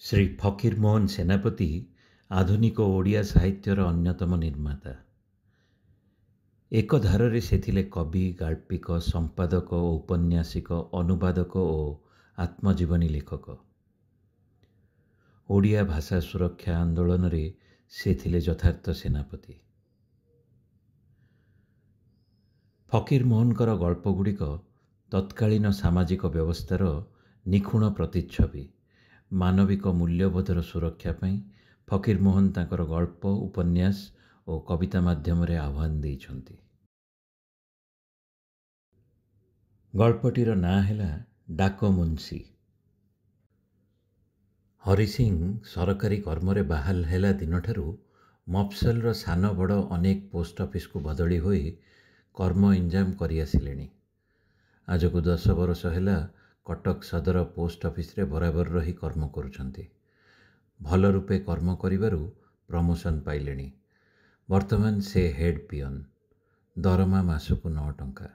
ଶ୍ରୀ ଫକୀରମୋହନ ସେନାପତି ଆଧୁନିକ ଓଡ଼ିଆ ସାହିତ୍ୟର ଅନ୍ୟତମ ନିର୍ମାତା। ଏକ ଧାରରେ ସେ ଥିଲେ କବି, ଗାଳ୍ପିକ, ସମ୍ପାଦକ ଓ ଉପନ୍ୟାସିକ, ଅନୁବାଦକ ଓ ଆତ୍ମଜୀବନୀ ଲେଖକ। ଓଡ଼ିଆ ଭାଷା ସୁରକ୍ଷା ଆନ୍ଦୋଳନରେ ସେ ଥିଲେ ଯଥାର୍ଥ ସେନାପତି। ଫକୀରମୋହନଙ୍କର ଗଳ୍ପଗୁଡ଼ିକ ତତ୍କାଳୀନ ସାମାଜିକ ବ୍ୟବସ୍ଥାର ନିଖୁଣ ପ୍ରତିଚ୍ଛବି। ମାନବିକ ମୂଲ୍ୟବୋଧର ସୁରକ୍ଷା ପାଇଁ ଫକୀରମୋହନ ତାଙ୍କର ଗଳ୍ପ, ଉପନ୍ୟାସ ଓ କବିତା ମାଧ୍ୟମରେ ଆହ୍ୱାନ ଦେଇଛନ୍ତି। ଗଳ୍ପଟିର ନାଁ ହେଲା ଡାକ ମୁନ୍ସି। ହରି ସିଂ ସରକାରୀ କର୍ମରେ ବାହାଲ ହେଲା ଦିନଠାରୁ ମଫସଲର ସାନ ବଡ଼ ଅନେକ ପୋଷ୍ଟ ଅଫିସକୁ ବଦଳି ହୋଇ କର୍ମ ଇଞ୍ଜାମ କରି ଆସିଲେଣି। ଆଜକୁ 10 ବର୍ଷ ହେଲା କଟକ ସଦର ପୋଷ୍ଟ ଅଫିସରେ ବରାବର ରହି କର୍ମ କରୁଛନ୍ତି। ଭଲ ରୂପେ କର୍ମ କରିବାରୁ ପ୍ରମୋସନ୍ ପାଇଲେଣି। ବର୍ତ୍ତମାନ ସେ ହେଡ୍ ପିଅନ୍। ଦରମା ମାସକୁ 9 ଟଙ୍କା।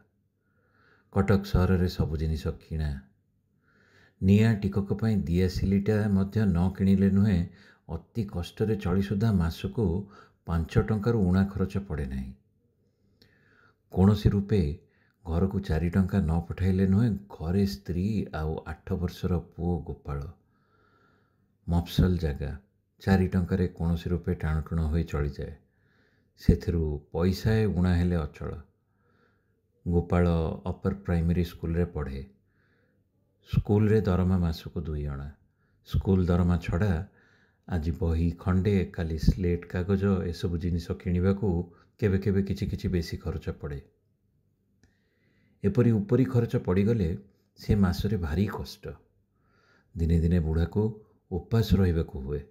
କଟକ ସହରରେ ସବୁ ଜିନିଷ କିଣା। ନିଆଁ ଟିକକ ପାଇଁ ଦିଆସିଲିଟା ମଧ୍ୟ ନ କିଣିଲେ ନୁହେଁ, ଅତି କଷ୍ଟରେ ଚଳି ସୁଦ୍ଧା ମାସକୁ 5 ଟଙ୍କାରୁ ଊଣା ଖର୍ଚ୍ଚ ପଡ଼େ ନାହିଁ। କୌଣସି ରୂପେ ଘରକୁ 4 ଟଙ୍କା ନ ପଠାଇଲେ ନୁହେଁ, ଘରେ ସ୍ତ୍ରୀ ଆଉ 8 ବର୍ଷର ପୁଅ ଗୋପାଳ। ମଫସଲ ଜାଗା, 4 ଟଙ୍କାରେ କୌଣସି ରୂପେ ଟାଣଟୁଣ ହୋଇ ଚଳିଯାଏ। ସେଥିରୁ ପଇସାଏ ଊଣା ହେଲେ ଅଚଳ। ଗୋପାଳ ଅପର ପ୍ରାଇମେରୀ ସ୍କୁଲରେ ପଢ଼େ। ସ୍କୁଲରେ ଦରମା ମାସକୁ 2 ଅଣା। ସ୍କୁଲ ଦରମା ଛଡ଼ା ଆଜି ବହି ଖଣ୍ଡେ, କାଲି ସ୍ଲେଟ୍ କାଗଜ ଏସବୁ ଜିନିଷ କିଣିବାକୁ କେବେ କେବେ କିଛି ବେଶୀ ଖର୍ଚ୍ଚ ପଡ଼େ। ଏପରି ଉପରି ଖର୍ଚ୍ଚ ପଡ଼ିଗଲେ ସେ ମାସରେ ଭାରି କଷ୍ଟ। ଦିନେ ଦିନେ ବୁଢ଼ାକୁ ଉପାସ ରହିବାକୁ ହୁଏ।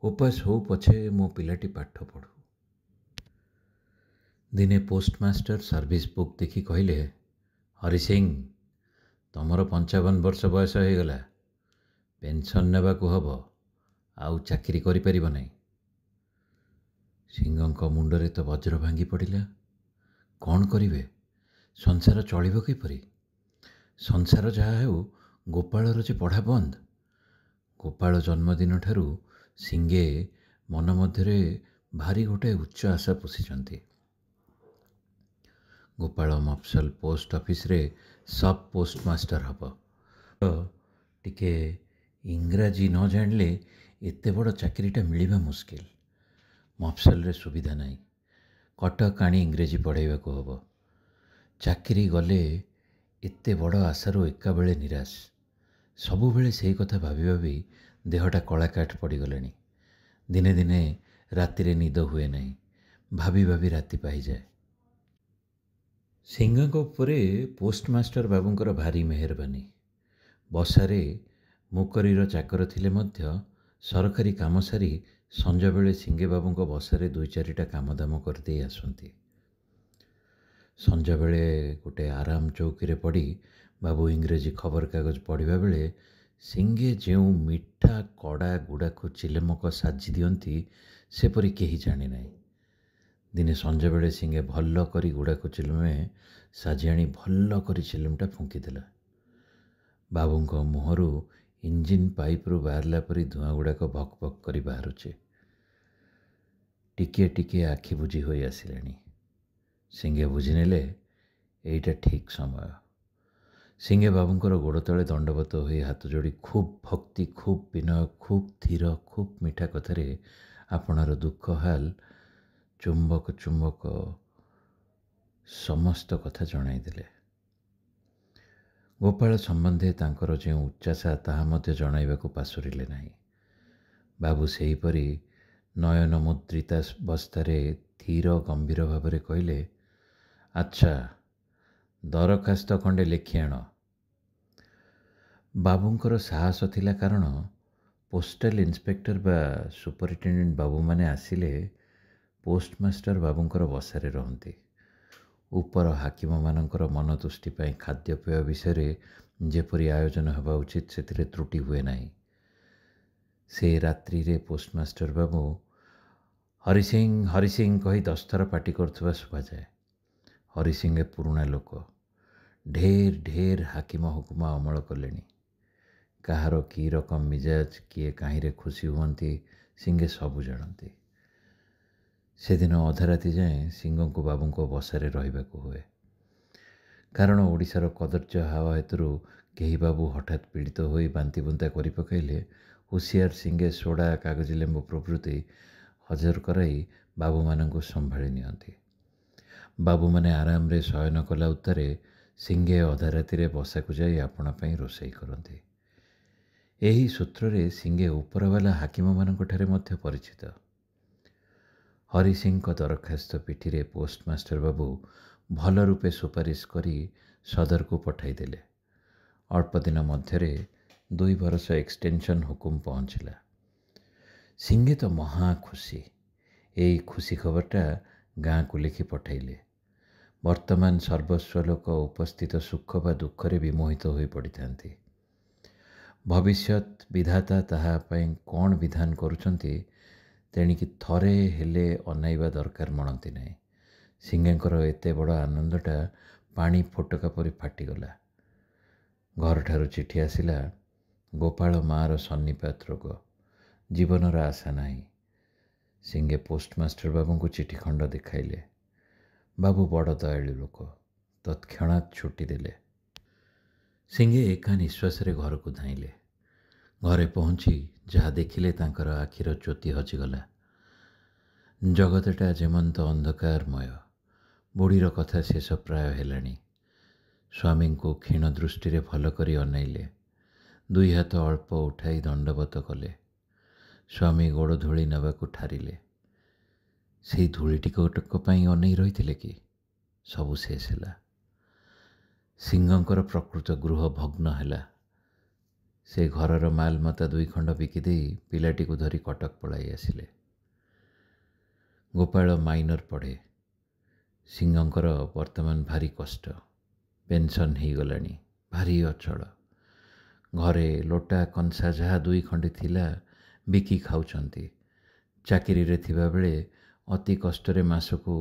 ଉପାସ ହଉ ପଛେ ମୋ ପିଲାଟି ପାଠ ପଢ଼ୁ। ଦିନେ ପୋଷ୍ଟମାଷ୍ଟର ସର୍ଭିସ ବୁକ୍ ଦେଖି କହିଲେ, ହରି ସିଂ, ତମର 55 ବର୍ଷ ବୟସ ହୋଇଗଲା। ପେନସନ୍ ନେବାକୁ ହବ, ଆଉ ଚାକିରି କରିପାରିବ ନାହିଁ। ସିଂହଙ୍କ ମୁଣ୍ଡରେ ତ ବଜ୍ର ଭାଙ୍ଗି ପଡ଼ିଲା। କ'ଣ କରିବେ? ସଂସାର ଚଳିବ କିପରି? ସଂସାର ଯାହା ହେଉ, ଗୋପାଳର ଯେ ପଢ଼ା ବନ୍ଦ। ଗୋପାଳ ଜନ୍ମଦିନଠାରୁ ସିଂହେ ମନ ମଧ୍ୟରେ ଭାରି ଗୋଟାଏ ଉଚ୍ଚ ଆଶା ପୋଷିଛନ୍ତି। ଗୋପାଳ ମଫସଲ ପୋଷ୍ଟ ଅଫିସରେ ସବ୍ ପୋଷ୍ଟମାଷ୍ଟର ହେବ। ଟିକେ ଇଂରାଜୀ ନ ଜାଣିଲେ ଏତେ ବଡ଼ ଚାକିରିଟା ମିଳିବା ମୁସ୍କିଲ। ମଫସଲରେ ସୁବିଧା ନାହିଁ। କଟକ ଆଣି ଇଂରେଜୀ ପଢ଼ାଇବାକୁ ହେବ। ଚାକିରି ଗଲେ ଏତେ ବଡ଼ ଆଶାରୁ ଏକାବେଳେ ନିରାଶ। ସବୁବେଳେ ସେଇ କଥା ଭାବି ଭାବି ଦେହଟା କଳାକାଠ ପଡ଼ିଗଲାଣି। ଦିନେ ଦିନେ ରାତିରେ ନିଦ ହୁଏ ନାହିଁ। ଭାବି ଭାବି ରାତି ପାହିଯାଏ। ସିଂହଙ୍କ ଉପରେ ପୋଷ୍ଟମାଷ୍ଟର ବାବୁଙ୍କର ଭାରି ମେହେରବାନୀ। ବସାରେ ମୁକରିର ଚାକର ଥିଲେ ମଧ୍ୟ ସରକାରୀ କାମ ସାରି ସଞ୍ଜବେଳେ ସିଂହେ ବାବୁଙ୍କ ବସାରେ 2-4ଟା କାମଦାମ କରିଦେଇ ଆସନ୍ତି। ସଞ୍ଜବେଳେ ଗୋଟେ ଆରାମ ଚୌକିରେ ପଡ଼ି ବାବୁ ଇଂରେଜୀ ଖବରକାଗଜ ପଢ଼ିବା ବେଳେ ସିଂହେ ଯେଉଁ ମିଠା କଡ଼ା ଗୁଡ଼ାକୁ ଚିଲେମକ ସାଜି ଦିଅନ୍ତି, ସେପରି କେହି ଜାଣେ ନାହିଁ। ଦିନେ ସଞ୍ଜବେଳେ ସିଂହେ ଭଲ କରି ଗୁଡ଼ାକୁ ଚିଲମେ ସାଜି ଆଣି ଭଲ କରି ଚିଲମଟା ଫୁଙ୍କିଦେଲା। ବାବୁଙ୍କ ମୁହଁରୁ ଇଞ୍ଜିନ୍ ପାଇପରୁ ବାହାରିଲା ପରି ଧୂଆଁ ଗୁଡ଼ାକ ଭକ୍ ଭକ୍ କରି ବାହାରୁଛି। ଟିକିଏ ଟିକିଏ ଆଖି ବୁଜି ହୋଇ ଆସିଲାଣି। ସିଂହେ ବୁଝିନେଲେ ଏଇଟା ଠିକ୍ ସମୟ। ସିଂହେ ବାବୁଙ୍କର ଗୋଡ଼ ତଳେ ଦଣ୍ଡବତ ହୋଇ ହାତ ଯୋଡ଼ି ଖୁବ୍ ଭକ୍ତି, ଖୁବ୍ ବିନୟ, ଖୁବ୍ ଧୀର, ଖୁବ୍ ମିଠା କଥାରେ ଆପଣାର ଦୁଃଖ ହାଲ ଚୁମ୍ବକ ସମସ୍ତ କଥା ଜଣାଇଦେଲେ। ଗୋପାଳ ସମ୍ବନ୍ଧେ ତାଙ୍କର ଯେଉଁ ଉଚ୍ଚାସା, ତାହା ମଧ୍ୟ ଜଣାଇବାକୁ ପାଶୋରିଲେ ନାହିଁ। ବାବୁ ସେହିପରି ନୟନ ମୁଦ୍ରିତାବସ୍ଥାରେ ଧୀର ଗମ୍ଭୀର ଭାବରେ କହିଲେ, ଆଚ୍ଛା, ଦରଖାସ୍ତ ଖଣ୍ଡେ ଲେଖି ଆଣ। ବାବୁଙ୍କର ସାହସ ଥିଲା, କାରଣ ପୋଷ୍ଟାଲ ଇନ୍ସପେକ୍ଟର ବା ସୁପରିଟେଣ୍ଡେଣ୍ଟ ବାବୁମାନେ ଆସିଲେ ପୋଷ୍ଟମାଷ୍ଟର ବାବୁଙ୍କର ବସାରେ ରହନ୍ତି। ଉପର ହାକିମମାନଙ୍କର ମନତୁଷ୍ଟି ପାଇଁ ଖାଦ୍ୟପେୟ ବିଷୟରେ ଯେପରି ଆୟୋଜନ ହେବା ଉଚିତ, ସେଥିରେ ତ୍ରୁଟି ହୁଏ ନାହିଁ। ସେ ରାତ୍ରିରେ ପୋଷ୍ଟମାଷ୍ଟର ବାବୁ ହରି ସିଂ କହି 10 ଥର ପାଟି କରୁଥିବା ଶୁଭାଯାଏ। ହରି ସିଂହେ ପୁରୁଣା ଲୋକ। ଢେର ହାକିମ ହୁକୁମା ଅମଳ କଲେଣି। କାହାର କି ରକମ ମିଜାଜ, କିଏ କାହିଁରେ ଖୁସି ହୁଅନ୍ତି, ସିଙ୍ଗେ ସବୁ ଜାଣନ୍ତି। ସେଦିନ ଅଧରାତି ଯାଏଁ ସିଙ୍ଗଙ୍କୁ ବାବୁଙ୍କ ବସାରେ ରହିବାକୁ ହୁଏ। କାରଣ ଓଡ଼ିଶାର କଦର୍ଯ୍ୟ ହାୱା ହେତୁରୁ କେହି ବାବୁ ହଠାତ୍ ପୀଡ଼ିତ ହୋଇ ବାନ୍ତିବୁନ୍ତା କରି ପକାଇଲେ ହୁସିଆର ସିଙ୍ଗେ ସୋଡ଼ା, କାଗଜ ଲେମ୍ବୁ ପ୍ରଭୃତି ହଜର କରାଇ ବାବୁମାନଙ୍କୁ ସମ୍ଭାଳି ନିଅନ୍ତି। ବାବୁମାନେ ଆରାମରେ ଶୟନ କଲା ଉତ୍ତାରେ ସିଙ୍ଗେ ଅଧାରାତିରେ ବସାକୁ ଯାଇ ଆପଣା ପାଇଁ ରୋଷେଇ କରନ୍ତି। ଏହି ସୂତ୍ରରେ ସିଙ୍ଗେ ଉପରବାଲା ହାକିମମାନଙ୍କଠାରେ ମଧ୍ୟ ପରିଚିତ। ହରିସିଂଙ୍କ ଦରଖାସ୍ତ ପିଠିରେ ପୋଷ୍ଟମାଷ୍ଟର ବାବୁ ଭଲ ରୂପେ ସୁପାରିଶ କରି ସଦରକୁ ପଠାଇଦେଲେ। ଅଳ୍ପ ଦିନ ମଧ୍ୟରେ 2 ବରଷ ଏକ୍ସଟେନସନ୍ ହୁକୁମ ପହଞ୍ଚିଲା। ସିଙ୍ଗେ ତ ମହା ଖୁସି। ଏଇ ଖୁସି ଖବରଟା ଗାଁକୁ ଲେଖି ପଠାଇଲେ। ବର୍ତ୍ତମାନ ସର୍ବସ୍ୱ ଲୋକ ଉପସ୍ଥିତ ସୁଖ ବା ଦୁଃଖରେ ବିମୋହିତ ହୋଇ ପଡ଼ିଥାନ୍ତି। ଭବିଷ୍ୟତ ବିଧାତା ତାହା ପାଇଁ କ'ଣ ବିଧାନ କରୁଛନ୍ତି ତେଣିକି ଥରେ ହେଲେ ଅନାଇବା ଦରକାର ମଣନ୍ତି ନାହିଁ। ସିଙ୍ଗେଙ୍କର ଏତେ ବଡ଼ ଆନନ୍ଦଟା ପାଣି ଫୋଟକା ପରି ଫାଟିଗଲା। ଘରଠାରୁ ଚିଠି ଆସିଲା, ଗୋପାଳ ମାଆର ସନ୍ନିପାତ ରୋଗ, ଜୀବନର ଆଶା ନାହିଁ। ସିଙ୍ଗେ ପୋଷ୍ଟମାଷ୍ଟର ବାବୁଙ୍କୁ ଚିଠି ଖଣ୍ଡ ଦେଖାଇଲେ। ବାବୁ ବଡ଼ ଦୟାଳୁ ଲୋକ, ତତ୍କ୍ଷଣାତ୍ ଛୁଟି ଦେଲେ। ସିଙ୍ଗେ ଏକା ନିଶ୍ୱାସରେ ଘରକୁ ଧାଇଁଲେ। ଘରେ ପହଞ୍ଚି ଯାହା ଦେଖିଲେ ତାଙ୍କର ଆଖିର ଜ୍ୟୋତି ହଜିଗଲା। ଜଗତଟା ଯେମନ୍ତ ଅନ୍ଧକାରମୟ। ବୁଢ଼ୀର କଥା ଶେଷ ପ୍ରାୟ ହେଲାଣି। ସ୍ୱାମୀଙ୍କୁ କ୍ଷୀଣ ଦୃଷ୍ଟିରେ ଭଲ କରି ଅନାଇଲେ। 2 ହାତ ଅଳ୍ପ ଉଠାଇ ଦଣ୍ଡବତ କଲେ। ସ୍ୱାମୀ ଗୋଡ଼ ଧୂଳି ନେବାକୁ ଠାରିଲେ। ସେଇ ଧୂଳିଟିକଟକ ପାଇଁ ଅନେଇ ରହିଥିଲେ କି? ସବୁ ଶେଷ ହେଲା। ସିଙ୍ଗଙ୍କର ପ୍ରକୃତ ଗୃହ ଭଗ୍ନ ହେଲା। ସେ ଘରର ମାଲମତା 2 ଖଣ୍ଡ ବିକିଦେଇ ପିଲାଟିକୁ ଧରି କଟକ ପଳାଇ ଆସିଲେ। ଗୋପାଳ ମାଇନର ପଢ଼େ। ସିଙ୍ଗଙ୍କର ବର୍ତ୍ତମାନ ଭାରି କଷ୍ଟ। ପେନସନ୍ ହେଇଗଲାଣି। ଭାରି ଅଚଳ। ଘରେ ଲୋଟା କଂସା ଯାହା 2 ଖଣ୍ଡି ଥିଲା ବିକି ଖାଉଛନ୍ତି। ଚାକିରିରେ ଥିବାବେଳେ ଅତି କଷ୍ଟରେ ମାସକୁ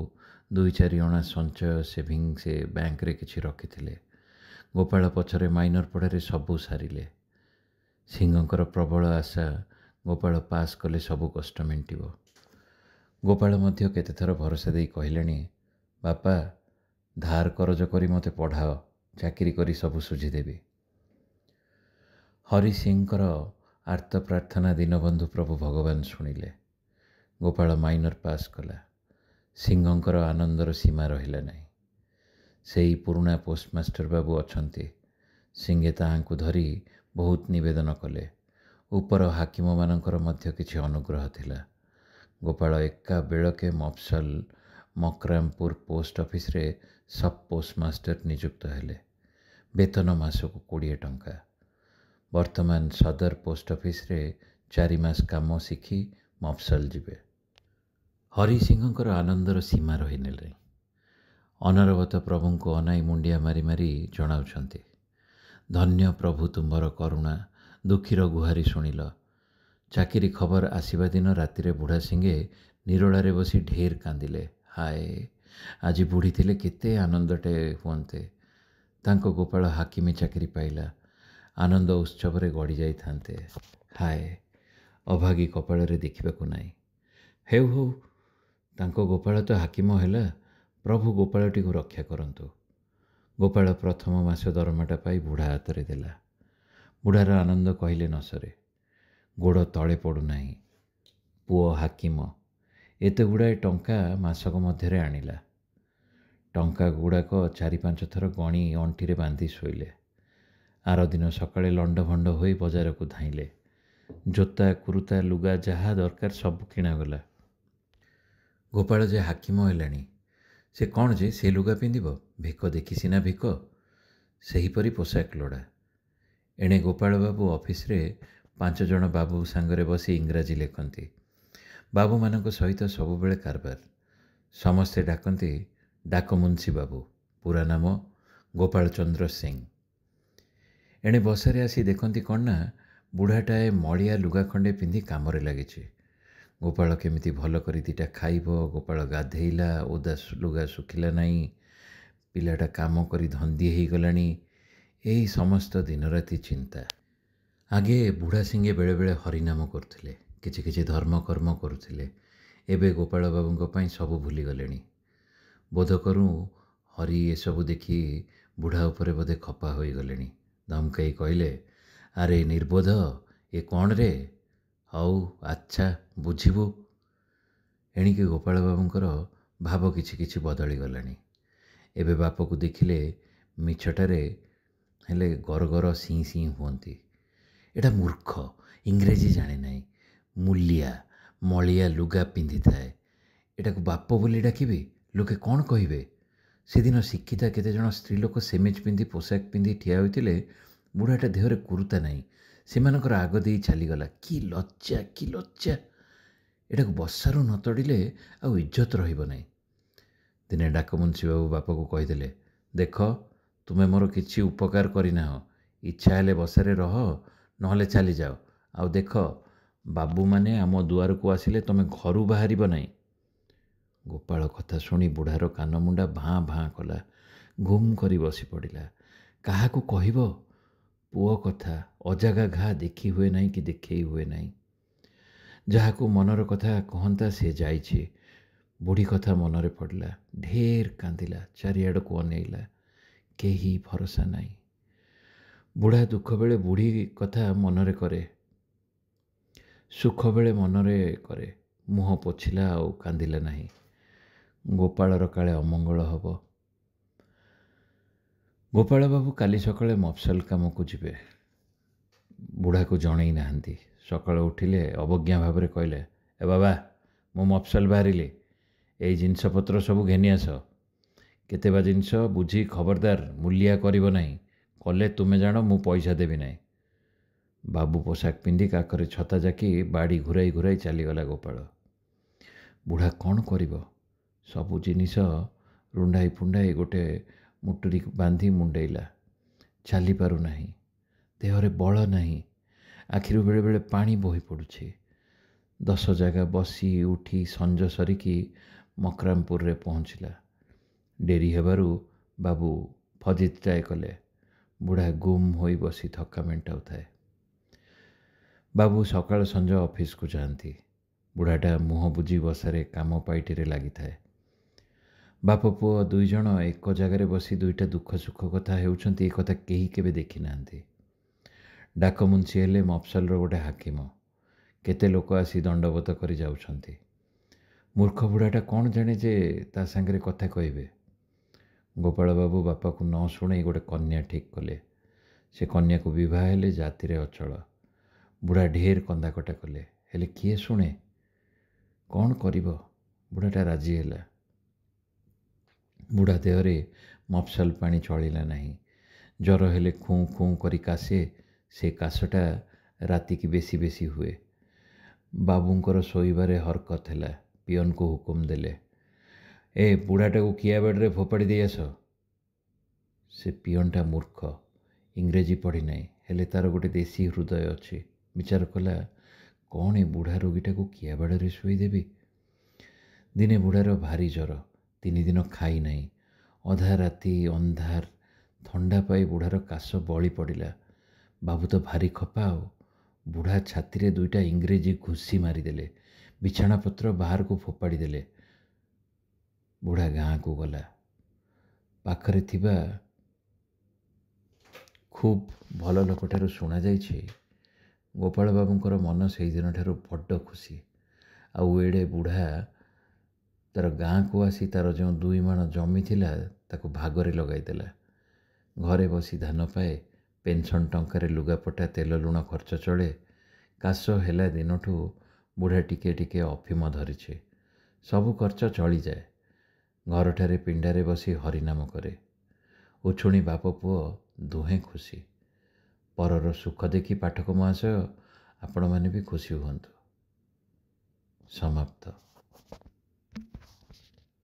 2-4 ଅଣା ସଞ୍ଚୟ ସେଭିଂ ସେ ବ୍ୟାଙ୍କରେ କିଛି ରଖିଥିଲେ। ଗୋପାଳ ପଛରେ ମାଇନର ପଢ଼ାରେ ସବୁ ସାରିଲେ। ସିଙ୍ଗଙ୍କର ପ୍ରବଳ ଆଶା ଗୋପାଳ ପାସ୍ କଲେ ସବୁ କଷ୍ଟ ମେଣ୍ଟିବ। ଗୋପାଳ ମଧ୍ୟ କେତେଥର ଭରସା ଦେଇ କହିଲେଣି, ବାପା ଧାର କରଜ କରି ମୋତେ ପଢ଼ାଅ, ଚାକିରି କରି ସବୁ ଶୁଝିଦେବି। ହରିସିଂଙ୍କର ଆର୍ତ୍ତ ପ୍ରାର୍ଥନା ଦୀନବନ୍ଧୁ ପ୍ରଭୁ ଭଗବାନ ଶୁଣିଲେ। ଗୋପାଳ ମାଇନର ପାସ୍ କଲା। ସିଙ୍ଗଙ୍କର ଆନନ୍ଦର ସୀମା ରହିଲା ନାହିଁ। ସେଇ ପୁରୁଣା ପୋଷ୍ଟମାଷ୍ଟର ବାବୁ ଅଛନ୍ତି। ସିଙ୍ଗେ ତାହାଙ୍କୁ ଧରି ବହୁତ ନିବେଦନ କଲେ। ଉପର ହାକିମମାନଙ୍କର ମଧ୍ୟ କିଛି ଅନୁଗ୍ରହ ଥିଲା। ଗୋପାଳ ଏକା ବେଳକେ ମଫସଲ ମକରାମପୁର ପୋଷ୍ଟ ଅଫିସରେ ସବ୍ ପୋଷ୍ଟମାଷ୍ଟର ନିଯୁକ୍ତ ହେଲେ। ବେତନ ମାସକୁ 20 ଟଙ୍କା। ବର୍ତ୍ତମାନ ସଦର ପୋଷ୍ଟ ଅଫିସରେ 4 ମାସ କାମ ଶିଖି ମଫସଲ ଯିବେ। ହରିସିଂଙ୍କର ଆନନ୍ଦର ସୀମା ରହିନେଲେ। ଅନରବତ ପ୍ରଭୁଙ୍କୁ ଅନାଇ ମୁଣ୍ଡିଆ ମାରି ମାରି ଜଣାଉଛନ୍ତି, ଧନ୍ୟ ପ୍ରଭୁ ତୁମ୍ଭର କରୁଣା, ଦୁଃଖୀର ଗୁହାରି ଶୁଣିଲ। ଚାକିରି ଖବର ଆସିବା ଦିନ ରାତିରେ ବୁଢ଼ା ସିଙ୍ଗେ ନିରୋଳାରେ ବସି ଢେର କାନ୍ଦିଲେ। ହାୟ, ଆଜି ବୁଢ଼ୀ ଥିଲେ କେତେ ଆନନ୍ଦଟେ ହୁଅନ୍ତେ। ତାଙ୍କ ଗୋପାଳ ହାକିମି ଚାକିରି ପାଇଲା। ଆନନ୍ଦ ଉତ୍ସବରେ ଗଡ଼ି ଯାଇଥାନ୍ତେ। ହାୟ, ଅଭାଗୀ କପାଳରେ ଦେଖିବାକୁ ନାହିଁ। ହେଉ ହେଉ, ତାଙ୍କ ଗୋପାଳ ତ ହାକିମ ହେଲା। ପ୍ରଭୁ ଗୋପାଳଟିକୁ ରକ୍ଷା କରନ୍ତୁ। ଗୋପାଳ ପ୍ରଥମ ମାସ ଦରମାଟା ପାଇ ବୁଢ଼ା ହାତରେ ଦେଲା। ବୁଢ଼ାର ଆନନ୍ଦ କହିଲେ ନ ସରେ। ଗୋଡ଼ ତଳେ ପଡ଼ୁନାହିଁ। ପୁଅ ହାକିମ। ଏତେ ଗୁଡ଼ାଏ ଟଙ୍କା ମାସକ ମଧ୍ୟରେ ଆଣିଲା। ଟଙ୍କା ଗୁଡ଼ାକ 4-5 ଥର ଗଣି ଅଣ୍ଟିରେ ବାନ୍ଧି ଶୋଇଲେ। ଆରଦିନ ସକାଳେ ଲଣ୍ଡଭଣ୍ଡ ହୋଇ ବଜାରକୁ ଧାଇଁଲେ। ଜୋତା, କୁରୁତା, ଲୁଗା ଯାହା ଦରକାର ସବୁ କିଣାଗଲା। ଗୋପାଳ ଯେ ହାକିମ ହେଲାଣି, ସେ କ'ଣ ଯେ ସେ ଲୁଗା ପିନ୍ଧିବ? ଭିକ ଦେଖି ସିନା ଭିକ। ସେହିପରି ପୋଷାକ ଲୋଡ଼ା। ଏଣେ ଗୋପାଳବାବୁ ଅଫିସରେ 5 ଜଣ ବାବୁ ସାଙ୍ଗରେ ବସି ଇଂରାଜୀ ଲେଖନ୍ତି। ବାବୁମାନଙ୍କ ସହିତ ସବୁବେଳେ କାରବାର। ସମସ୍ତେ ଡାକନ୍ତି ଡାକମୁନ୍ସି ବାବୁ। ପୁରା ନାମ ଗୋପାଳ ଚନ୍ଦ୍ର ସିଂ। ଏଣେ ବସାରେ ଆସି ଦେଖନ୍ତି କ'ଣ ନା, ବୁଢ଼ାଟାଏ ମଳିଆ ଲୁଗା ଖଣ୍ଡେ ପିନ୍ଧି କାମରେ ଲାଗିଛି। ଗୋପାଳ କେମିତି ଭଲ କରି 2ଟା ଖାଇବ। ଗୋପାଳ ଗାଧେଇଲା, ଓଦା ଲୁଗା ଶୁଖିଲା ନାହିଁ। ପିଲାଟା କାମ କରି ଧନ୍ଦି ହେଇଗଲାଣି। ଏଇ ସମସ୍ତ ଦିନରାତି ଚିନ୍ତା। ଆଗେ ବୁଢ଼ା ସିଂହେ ବେଳେବେଳେ ହରିନାମ କରୁଥିଲେ, କିଛି କିଛି ଧର୍ମକର୍ମ କରୁଥିଲେ। ଏବେ ଗୋପାଳ ବାବୁଙ୍କ ପାଇଁ ସବୁ ଭୁଲିଗଲେଣି। ବୋଧ କରୁ ହରି ଏସବୁ ଦେଖି ବୁଢ଼ା ଉପରେ ବୋଧେ ଖପା ହୋଇଗଲେଣି। ଧମକାଇ କହିଲେ, ଆରେ ନିର୍ବୋଧ, ଏ କ'ଣ ରେ? ହଉ ଆଚ୍ଛା, ବୁଝିବୁ। ଏଣିକି ଗୋପାଳ ବାବୁଙ୍କର ଭାବ କିଛି କିଛି ବଦଳିଗଲାଣି। ଏବେ ବାପକୁ ଦେଖିଲେ ମିଛଟାରେ ହେଲେ ଗରଗର ସିଁ ସିଁ ହୁଅନ୍ତି। ଏଟା ମୂର୍ଖ, ଇଂରେଜୀ ଜାଣେ ନାହିଁ, ମୂଲିଆ ମଳିଆ ଲୁଗା ପିନ୍ଧିଥାଏ, ଏଟାକୁ ବାପ ବୋଲି ଡାକିବି, ଲୋକେ କ'ଣ କହିବେ? ସେଦିନ ଶିକ୍ଷିତା କେତେଜଣ ସ୍ତ୍ରୀ ଲୋକ ସେମିଜ ପିନ୍ଧି ପୋଷାକ ପିନ୍ଧି ଠିଆ ହୋଇଥିଲେ, ବୁଢ଼ାଟା ଦେହରେ କୁରୁତା ନାହିଁ, ସେମାନଙ୍କର ଆଗ ଦେଇ ଚାଲିଗଲା। କି ଲଜ୍ଜା, କି ଲଜ୍ଜା! ଏଟାକୁ ବସାରୁ ନ ତଡ଼ିଲେ ଆଉ ଇଜ୍ଜତ ରହିବ ନାହିଁ। ଦିନେ ଡାକମୁନ୍ସି ବାବୁ ବାପକୁ କହିଦେଲେ, ଦେଖ, ତୁମେ ମୋର କିଛି ଉପକାର କରିନାହ, ଇଚ୍ଛା ହେଲେ ବସାରେ ରହ, ନହେଲେ ଚାଲିଯାଅ। ଆଉ ଦେଖ, ବାବୁମାନେ ଆମ ଦୁଆରକୁ ଆସିଲେ ତମେ ଘରୁ ବାହାରିବ ନାହିଁ। ଗୋପାଳ କଥା ଶୁଣି ବୁଢ଼ାର କାନମୁଣ୍ଡା ଭାଁ ଭାଁ କଲା, ଗୁମ୍ କରି ବସି ପଡ଼ିଲା। କାହାକୁ କହିବ? ପୁଅ କଥା, ଅଜାଗା ଘା ଦେଖି ହୁଏ ନାହିଁ କି ଦେଖେଇ ହୁଏ ନାହିଁ। ଯାହାକୁ ମନର କଥା କହନ୍ତା ସେ ଯାଇଛି। ବୁଢ଼ୀ କଥା ମନରେ ପଡ଼ିଲା, ଢେର କାନ୍ଦିଲା, ଚାରିଆଡ଼କୁ ଅନେଇଲା, କେହି ଭରସା ନାହିଁ। ବୁଢ଼ା ଦୁଃଖ ବେଳେ ବୁଢ଼ୀ କଥା ମନରେ କରେ, ସୁଖ ବେଳେ ମନରେ କରେ। ମୁହଁ ପୋଛିଲା ଆଉ କାନ୍ଦିଲା ନାହିଁ। ଗୋପାଳର କାଳେ ଅମଙ୍ଗଳ ହେବ। ଗୋପାଳ ବାବୁ କାଲି ସକାଳେ ମଫସଲ କାମକୁ ଯିବେ। ବୁଢ଼ାକୁ ଜଣେଇ ନାହାନ୍ତି। ସକାଳୁ ଉଠିଲେ ଅବଜ୍ଞା ଭାବରେ କହିଲେ, ଏ ବାବା, ମୁଁ ମଫସଲ ବାହାରିଲି, ଏଇ ଜିନିଷପତ୍ର ସବୁ ଘେନି ଆସ। କେତେବା ଜିନିଷ ବୁଝି ଖବରଦାର ମୂଲିଆ କରିବ ନାହିଁ, କଲେ ତୁମେ ଜାଣ ମୁଁ ପଇସା ଦେବି ନାହିଁ। ବାବୁ ପୋଷାକ ପିନ୍ଧି କାଖରେ ଛତା ଜାକି ବାଡ଼ି ଘୁରାଇ ଘୁରାଇ ଚାଲିଗଲା ଗୋପାଳ। ବୁଢ଼ା କ'ଣ କରିବ? ସବୁ ଜିନିଷ ରୁଣ୍ଡାଇ ଫୁଣ୍ଡାଇ ଗୋଟେ ମୁଟୁରି ବାନ୍ଧି ମୁଣ୍ଡେଇଲା। ଚାଲିପାରୁନାହିଁ, ଦେହରେ ବଳ ନାହିଁ, ଆଖିରୁ ବେଳେବେଳେ ପାଣି ବୋହି ପଡ଼ୁଛି। 10 ଜାଗା ବସି ଉଠି ସଞ୍ଜ ସରିକି ମକରାମପୁରରେ ପହଞ୍ଚିଲା। ଡେରି ହେବାରୁ ବାବୁ ଫଜିତ୍ଟାଏ କଲେ। ବୁଢ଼ା ଗୁମ୍ ହୋଇ ବସି ଥକ୍କା ମେଣ୍ଟାଉଥାଏ। ବାବୁ ସକାଳ ସଞ୍ଜ ଅଫିସକୁ ଯାଆନ୍ତି। ବୁଢ଼ାଟା ମୁହଁ ବୁଜି ବସାରେ କାମ ପାଇଟିରେ ଲାଗିଥାଏ। ବାପ ପୁଅ ଦୁଇଜଣ ଏକ ଜାଗାରେ ବସି ଦୁଇଟା ଦୁଃଖ ସୁଖ କଥା ହେଉଛନ୍ତି, ଏ କଥା କେହି କେବେ ଦେଖିନାହାନ୍ତି। ଡାକମୁନ୍ସି ହେଲେ ମଫସଲର ଗୋଟେ ହାକିମ। କେତେ ଲୋକ ଆସି ଦଣ୍ଡବତ କରି ଯାଉଛନ୍ତି। ମୂର୍ଖ ବୁଢ଼ାଟା କ'ଣ ଜାଣେ ଯେ ତା ସାଙ୍ଗରେ କଥା କହିବେ? ଗୋପାଳ ବାବୁ ବାପାକୁ ନ ଶୁଣେଇ ଗୋଟେ କନ୍ୟା ଠିକ୍ କଲେ। ସେ କନ୍ୟାକୁ ବିବାହ ହେଲେ ଜାତିରେ ଅଚଳ। ବୁଢ଼ା ଢେର କନ୍ଦାକଟା କଲେ, ହେଲେ କିଏ ଶୁଣେ? କ'ଣ କରିବ? ବୁଢ଼ାଟା ରାଜି ହେଲା। ବୁଢ଼ା ଦେହରେ ମଫସଲ ପାଣି ଚଳିଲା ନାହିଁ। ଜ୍ୱର ହେଲେ ଖୁଁ ଖୁଁ କରି କାଶେ, ସେ କାଶଟା ରାତିକି ବେଶୀ ବେଶୀ ହୁଏ। ବାବୁଙ୍କର ଶୋଇବାରେ ହରକତ ହେଲା। ପିଅନକୁ ହୁକୁମ ଦେଲେ, ଏ ବୁଢ଼ାଟାକୁ କିଆ ବାଡ଼ିରେ ଫୋପାଡ଼ି ଦେଇ ଆସ। ସେ ପିଅନଟା ମୂର୍ଖ, ଇଂରେଜୀ ପଢ଼ି ନାହିଁ, ହେଲେ ତାର ଗୋଟେ ଦେଶୀ ହୃଦୟ ଅଛି। ବିଚାର କଲା, କ'ଣ ଏ ବୁଢ଼ା ରୋଗୀଟାକୁ କିଆ ବାଡ଼ରେ ଶୋଇଦେବି। ଦିନେ ବୁଢ଼ାର ଭାରି ଜ୍ୱର, 3 ଦିନ ଖାଇ ନାହିଁ। ଅଧା ରାତି ଅନ୍ଧାର, ଥଣ୍ଡା ପାଇ ବୁଢ଼ାର କାଶ ବଳି ପଡ଼ିଲା। ବାବୁ ତ ଭାରି ଖପା ଆଉ। ବୁଢ଼ା ଛାତିରେ 2ଟା ଇଂରେଜୀ ଘୁଷି ମାରିଦେଲେ, ବିଛଣାପତ୍ର ବାହାରକୁ ଫୋପାଡ଼ି ଦେଲେ। ବୁଢ଼ା ଗାଁକୁ ଗଲା। ପାଖରେ ଥିବା ଖୁବ୍ ଭଲ ଲୋକଠାରୁ ଶୁଣାଯାଇଛି, ଗୋପାଳ ବାବୁଙ୍କର ମନ ସେଇଦିନଠାରୁ ବଡ଼ ଖୁସି। ଆଉ ଏଡ଼େ ବୁଢ଼ା ତାର ଗାଁକୁ ଆସି ତାର ଯେଉଁ 2 ମାଣ ଜମି ଥିଲା ତାକୁ ଭାଗରେ ଲଗାଇଦେଲା। ଘରେ ବସି ଧାନ ପାଏ, ପେନ୍ସନ୍ ଟଙ୍କାରେ ଲୁଗାପଟା ତେଲ ଲୁଣ ଖର୍ଚ୍ଚ ଚଳେ। କାଶ ହେଲା ଦିନଠୁ ବୁଢ଼ା ଟିକେ ଟିକେ ଅଫିମ ଧରିଛି। ସବୁ ଖର୍ଚ୍ଚ ଚଳିଯାଏ। ଘରଠାରେ ପିଣ୍ଡାରେ ବସି ହରିନାମ କରେ। ଉଛୁଣି ବାପ ପୁଅ ଦୁହେଁ ଖୁସି। ପରର ସୁଖ ଦେଖି ପାଠକ ମହାଶୟ, ଆପଣମାନେ ବି ଖୁସି ହୁଅନ୍ତୁ। ସମାପ୍ତ।